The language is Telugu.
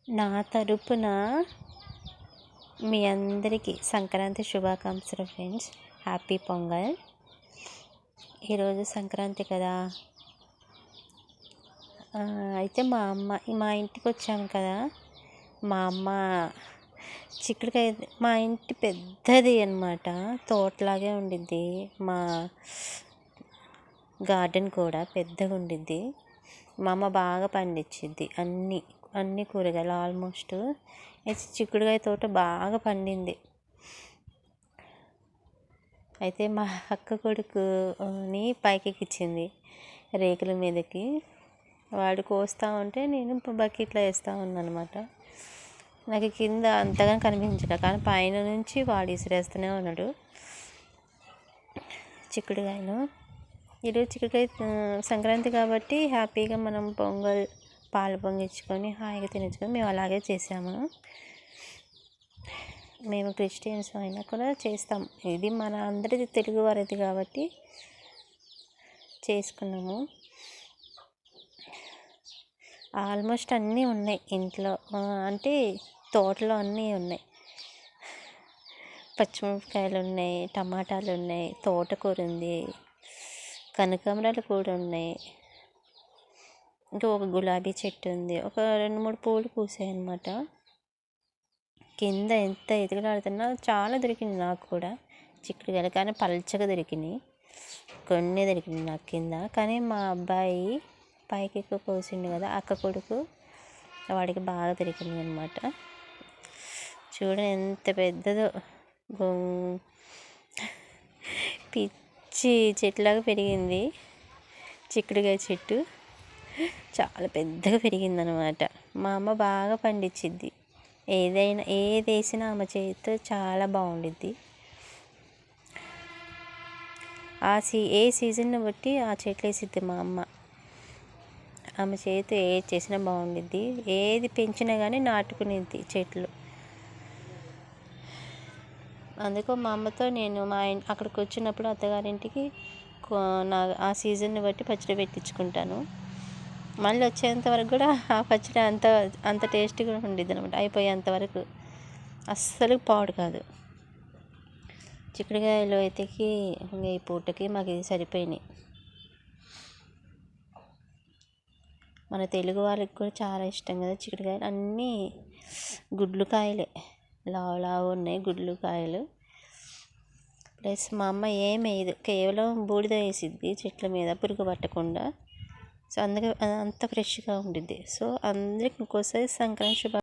నా తరపున మీ అందరికీ సంక్రాంతి శుభాకాంక్షలు ఫ్రెండ్స్. హ్యాపీ పొంగల్. ఈరోజు సంక్రాంతి కదా. అయితే మా ఇంటికి వచ్చాము కదా. మా అమ్మ చిక్కుడుకాయ, మా ఇంటి పెద్దది అన్నమాట, తోటలాగే ఉండిద్ది. మా గార్డెన్ కూడా పెద్దగా ఉండిద్ది. మా అమ్మ బాగా పండించిద్ది అన్ని కూరగాయలు ఆల్మోస్ట్. చిక్కుడుకాయ తోట బాగా పండింది. అయితే మా అక్క కొడుకుని పైకి ఎక్కించింది రేకుల మీదకి. వాడు కోస్తూ ఉంటే నేను బకెట్లో వేస్తూ ఉన్నాను అనమాట. నాకు కింద అంతగా కనిపించడం, కానీ పైన నుంచి వాడు ఇసిరేస్తూనే ఉన్నాడు చిక్కుడుకాయలు. ఈరోజు చిక్కుడుకాయ సంక్రాంతి కాబట్టి హ్యాపీగా మనం పాలు పొంగించుకొని హాయిగా తినచ్చుకొని మేము అలాగే చేసాము. మేము క్రిస్టియన్స్ అయినా కూడా చేస్తాం. ఇది మన అందరిది తెలుగు వారిది కాబట్టి చేసుకున్నాము. ఆల్మోస్ట్ అన్నీ ఉన్నాయి ఇంట్లో, అంటే తోటలో అన్నీ ఉన్నాయి. పచ్చిమిరపకాయలు ఉన్నాయి, టమాటాలు ఉన్నాయి, తోటకూర ఉంది, కనకాంబరాలు కూడా ఉన్నాయి. ఇంకా ఒక గులాబీ చెట్టు ఉంది. ఒక 2-3 పూలు పూసాయి అన్నమాట. కింద ఎంత ఎదుగులాడుతున్నా చాలా దొరికింది నాకు కూడా చిక్కుడుకాయలు, కానీ పల్చగా దొరికినాయి. కొన్ని దొరికినాయి నాకు కింద. కానీ మా అబ్బాయి పైకి ఎక్కువ కోసిండు కదా, అక్క కొడుకు, వాడికి బాగా దొరికినాయి అన్నమాట. చూడండి ఎంత పెద్దదో, పిచ్చి చెట్టులాగా పెరిగింది చిక్కుడుకాయ చెట్టు. చాలా పెద్దగా పెరిగిందనమాట. మా అమ్మ బాగా పండించిద్ది. ఏది వేసినా ఆమె చేతితో చాలా బాగుండిద్ది. ఏ సీజన్ని బట్టి ఆ చెట్లు వేసిద్ది మా అమ్మ. ఆమె చేతితో ఏది చేసినా బాగుండిద్ది. ఏది పెంచినా కానీ నాటుకునేది చెట్లు. అందుకో మా అమ్మతో నేను అక్కడికి వచ్చినప్పుడు అత్తగారింటికి ఆ సీజన్ని బట్టి పచ్చడి పెట్టించుకుంటాను. మళ్ళీ వచ్చేంత వరకు కూడా ఆ పచ్చడి అంత టేస్టీగా ఉండిద్ది అనమాట. అయిపోయేంతవరకు అస్సలు పాడు కాదు. చిక్కుడుకాయలు అయితే ఈ పూటకి మాకు ఇది సరిపోయినాయి. మన తెలుగు వాళ్ళకి కూడా చాలా ఇష్టం కదా చిక్కుడుకాయలు. అన్నీ గుడ్లు కాయలే, లావు ఉన్నాయి గుడ్లు కాయలు. ప్లస్ మా అమ్మ ఏం వేయదు, కేవలం బూడిద వేసిద్ది చెట్ల మీద పురుగు పట్టకుండా. సో అందుకే అంత ఫ్రెష్గా ఉండిద్ది. సో అందరికి ఇంకోసారి సంక్రాంతి